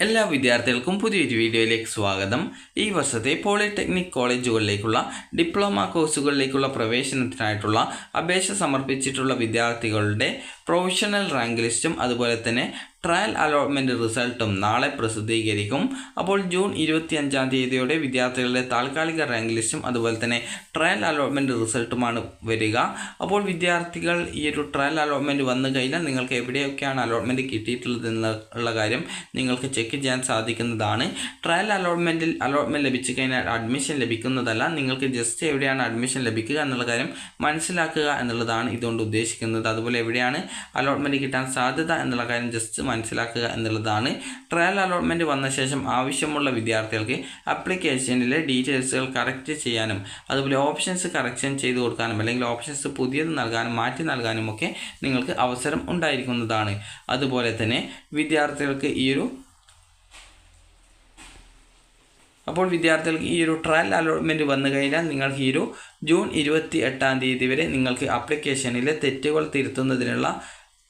എല്ലാ വിദ്യാർത്ഥികൾക്കും പുതിയൊരു വീഡിയോയിലേക്ക് സ്വാഗതം. ഈ വർഷത്തെ പോളിടെക്നിക് കോളേജുകളിലേക്കുള്ള ഡിപ്ലോമ കോഴ്സുകളിലേക്കുള്ള പ്രവേശനത്തിനായിട്ടുള്ള അപേക്ഷ സമർപ്പിച്ചിട്ടുള്ള വിദ്യാർത്ഥികളുടെ പ്രൊവിഷണൽ റാങ്ക് ലിസ്റ്റും അതുപോലെ തന്നെ ട്രയൽ അലോട്ട്മെൻറ്റ് റിസൾട്ടും നാളെ പ്രസിദ്ധീകരിക്കും. അപ്പോൾ ജൂൺ 25-ാം തീയതിയോടെ വിദ്യാർത്ഥികളുടെ താൽക്കാലിക റാങ്ക് ലിസ്റ്റും അതുപോലെ തന്നെ ട്രയൽ അലോട്ട്മെൻറ്റ് റിസൾട്ടുമാണ് വരിക. അപ്പോൾ വിദ്യാർത്ഥികൾ ഈ ഒരു ട്രയൽ അലോട്ട്മെൻറ്റ് വന്നു കഴിഞ്ഞാൽ നിങ്ങൾക്ക് എവിടെയൊക്കെയാണ് അലോട്ട്മെൻറ്റ് കിട്ടിയിട്ടുള്ളത് എന്നുള്ള കാര്യം നിങ്ങൾക്ക് ചെക്ക് ചെയ്യാൻ സാധിക്കുന്നതാണ്. ട്രയൽ അലോട്ട്മെൻറ്റിൽ അലോട്ട്മെൻറ്റ് ലഭിച്ചു കഴിഞ്ഞാൽ അഡ്മിഷൻ ലഭിക്കുന്നതല്ല, നിങ്ങൾക്ക് ജസ്റ്റ് എവിടെയാണ് അഡ്മിഷൻ ലഭിക്കുക എന്നുള്ള കാര്യം മനസ്സിലാക്കുക എന്നുള്ളതാണ് ഇതുകൊണ്ട് ഉദ്ദേശിക്കുന്നത്. അതുപോലെ എവിടെയാണ് അലോട്ട്മെൻറ്റ് കിട്ടാൻ സാധ്യത എന്നുള്ള കാര്യം ജസ്റ്റ് മനസ്സിലാക്കുക എന്നുള്ളതാണ്. ട്രയൽ അലോട്ട്മെൻറ്റ് വന്ന ശേഷം ആവശ്യമുള്ള വിദ്യാർത്ഥികൾക്ക് ആപ്ലിക്കേഷനിലെ ഡീറ്റെയിൽസുകൾ കറക്റ്റ് ചെയ്യാനും അതുപോലെ ഓപ്ഷൻസ് കറക്ഷൻ ചെയ്ത് കൊടുക്കാനും അല്ലെങ്കിൽ ഓപ്ഷൻസ് പുതിയത് നൽകാനും മാറ്റി നൽകാനും ഒക്കെ നിങ്ങൾക്ക് അവസരം ഉണ്ടായിരിക്കുന്നതാണ്. അതുപോലെ തന്നെ വിദ്യാർത്ഥികൾക്ക് വിദ്യാർത്ഥികൾക്ക് ഈ ഒരു ട്രയൽ അലോട്ട്മെൻറ്റ് വന്നു കഴിഞ്ഞാൽ നിങ്ങൾക്ക് ഈ ഒരു ജൂൺ 28-ാം തീയതി വരെ നിങ്ങൾക്ക് ആപ്ലിക്കേഷനിലെ തെറ്റുകൾ തിരുത്തുന്നതിനുള്ള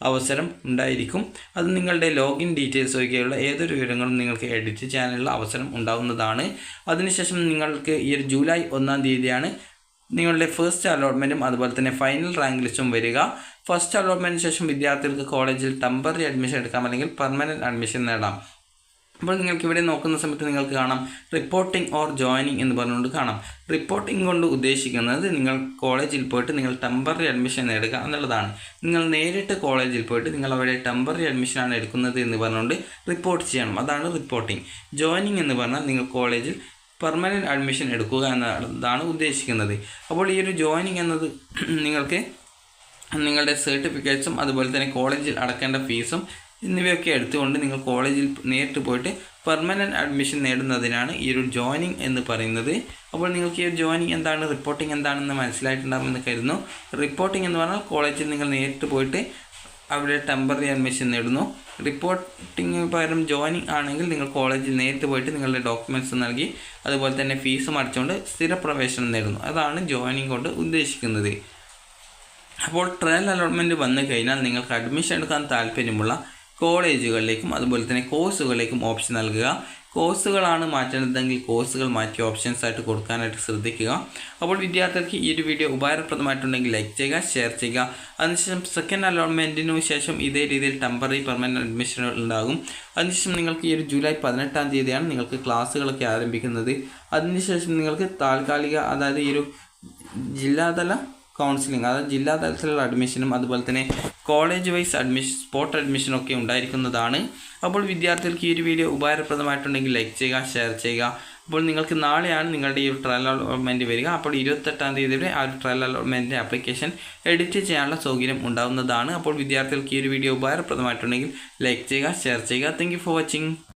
അവസരം ഉണ്ടായിരിക്കും. അത് നിങ്ങളുടെ ലോഗിൻ ഡീറ്റെയിൽസ് ഒഴികെയുള്ള ഏതൊരു വിവരങ്ങളും നിങ്ങൾക്ക് എഡിറ്റ് ചെയ്യാനുള്ള അവസരം ഉണ്ടാകുന്നതാണ്. അതിനുശേഷം നിങ്ങൾക്ക് ഈ ഒരു ജൂലൈ 1-ാം തീയതിയാണ് നിങ്ങളുടെ ഫസ്റ്റ് അലോട്ട്മെൻറ്റും അതുപോലെ തന്നെ ഫൈനൽ റാങ്ക് ലിസ്റ്റും വരിക. ഫസ്റ്റ് അലോട്ട്മെൻറ്റിന് ശേഷം വിദ്യാർത്ഥികൾക്ക് കോളേജിൽ ടെമ്പററി അഡ്മിഷൻ എടുക്കാം അല്ലെങ്കിൽ പെർമനൻറ്റ് അഡ്മിഷൻ നേടാം. അപ്പോൾ നിങ്ങൾക്ക് ഇവിടെ നോക്കുന്ന സമയത്ത് നിങ്ങൾക്ക് കാണാം റിപ്പോർട്ടിംഗ് ഓർ ജോയിനിങ് എന്ന് പറഞ്ഞുകൊണ്ട് കാണാം. റിപ്പോർട്ടിംഗ് കൊണ്ട് ഉദ്ദേശിക്കുന്നത് നിങ്ങൾ കോളേജിൽ പോയിട്ട് നിങ്ങൾ ടെമ്പററി അഡ്മിഷൻ നേടുക എന്നുള്ളതാണ്. നിങ്ങൾ നേരിട്ട് കോളേജിൽ പോയിട്ട് നിങ്ങൾ അവിടെ ടെമ്പററി അഡ്മിഷനാണ് എടുക്കുന്നത് എന്ന് പറഞ്ഞുകൊണ്ട് റിപ്പോർട്ട് ചെയ്യണം, അതാണ് റിപ്പോർട്ടിംഗ്. ജോയിനിങ് എന്ന് പറഞ്ഞാൽ നിങ്ങൾ കോളേജിൽ പെർമനൻറ്റ് അഡ്മിഷൻ എടുക്കുക എന്നതാണ് ഉദ്ദേശിക്കുന്നത്. അപ്പോൾ ഈ ഒരു ജോയിനിങ് എന്നത് നിങ്ങൾക്ക് നിങ്ങളുടെ സർട്ടിഫിക്കറ്റ്സും അതുപോലെ തന്നെ കോളേജിൽ അടക്കേണ്ട ഫീസും എന്നിവയൊക്കെ എടുത്തുകൊണ്ട് നിങ്ങൾ കോളേജിൽ നേരിട്ട് പോയിട്ട് പെർമനൻറ്റ് അഡ്മിഷൻ നേടുന്നതിനാണ് ഈ ഒരു ജോയിനിങ് എന്ന് പറയുന്നത്. അപ്പോൾ നിങ്ങൾക്ക് ഈ ഒരു ജോയിനിങ് എന്താണ്, റിപ്പോർട്ടിംഗ് എന്താണെന്ന് മനസ്സിലായിട്ടുണ്ടാകുമെന്ന് കരുതുന്നു. റിപ്പോർട്ടിംഗ് എന്ന് പറഞ്ഞാൽ കോളേജിൽ നിങ്ങൾ നേരിട്ട് പോയിട്ട് അവിടെ ടെമ്പററി അഡ്മിഷൻ നേടുന്നു. റിപ്പോർട്ടിംഗ് പകരം ജോയിനിങ് ആണെങ്കിൽ നിങ്ങൾ കോളേജിൽ നേരിട്ട് പോയിട്ട് നിങ്ങളുടെ ഡോക്യുമെൻറ്റ്സ് നൽകി അതുപോലെ തന്നെ ഫീസും അടച്ചുകൊണ്ട് സ്ഥിരപ്രവേശനം നേടുന്നു. അതാണ് ജോയിനിങ് കൊണ്ട് ഉദ്ദേശിക്കുന്നത്. അപ്പോൾ ട്രയൽ അലോട്ട്മെൻറ്റ് വന്നു കഴിഞ്ഞാൽ നിങ്ങൾക്ക് അഡ്മിഷൻ എടുക്കാൻ താല്പര്യമുള്ള കോളേജുകളിലേക്കും അതുപോലെ തന്നെ കോഴ്സുകളിലേക്കും ഓപ്ഷൻ നൽകുക. കോഴ്സുകളാണ് മാറ്റേണ്ടതെങ്കിൽ കോഴ്സുകൾ മാറ്റി ഓപ്ഷൻസ് ആയിട്ട് കൊടുക്കാനായിട്ട് ശ്രദ്ധിക്കുക. അപ്പോൾ വിദ്യാർത്ഥികൾക്ക് ഈ ഒരു വീഡിയോ ഉപകാരപ്രദമായിട്ടുണ്ടെങ്കിൽ ലൈക്ക് ചെയ്യുക, ഷെയർ ചെയ്യുക. അതിനുശേഷം സെക്കൻഡ് അലോട്ട്മെൻറ്റിനു ശേഷം ഇതേ രീതിയിൽ ടെമ്പററി പെർമനൻറ്റ് അഡ്മിഷനുകൾ ഉണ്ടാകും. അതിനുശേഷം നിങ്ങൾക്ക് ഈ ഒരു ജൂലൈ 18-ാം തീയതിയാണ് നിങ്ങൾക്ക് ക്ലാസ്സുകളൊക്കെ ആരംഭിക്കുന്നത്. അതിനുശേഷം നിങ്ങൾക്ക് താൽക്കാലിക അതായത് ഈ ഒരു ജില്ലാതല കൗൺസിലിംഗ് അതായത് ജില്ലാ തലത്തിലുള്ള അഡ്മിഷനും അതുപോലെ തന്നെ കോളേജ് വൈസ് അഡ്മിഷൻ സ്പോട്ട് അഡ്മിഷനൊക്കെ ഉണ്ടായിരിക്കുന്നതാണ്. അപ്പോൾ വിദ്യാർത്ഥികൾക്ക് ഈ ഒരു വീഡിയോ ഉപകാരപ്രദമായിട്ടുണ്ടെങ്കിൽ ലൈക്ക് ചെയ്യുക, ഷെയർ ചെയ്യുക. അപ്പോൾ നിങ്ങൾക്ക് നാളെയാണ് നിങ്ങളുടെ ഈ ഒരു ട്രയൽ അലോട്ട്മെൻറ്റ് വരിക. അപ്പോൾ 28-ാം തീയതി വരെ ആ ഒരു ട്രയൽ അലോട്ട്മെൻറ്റിൻ്റെ ആപ്ലിക്കേഷൻ എഡിറ്റ് ചെയ്യാനുള്ള സൗകര്യം ഉണ്ടാകുന്നതാണ്. അപ്പോൾ വിദ്യാർത്ഥികൾക്ക് ഈ ഒരു വീഡിയോ ഉപകാരപ്രദമായിട്ടുണ്ടെങ്കിൽ ലൈക്ക് ചെയ്യുക, ഷെയർ ചെയ്യുക. Thank you for watching.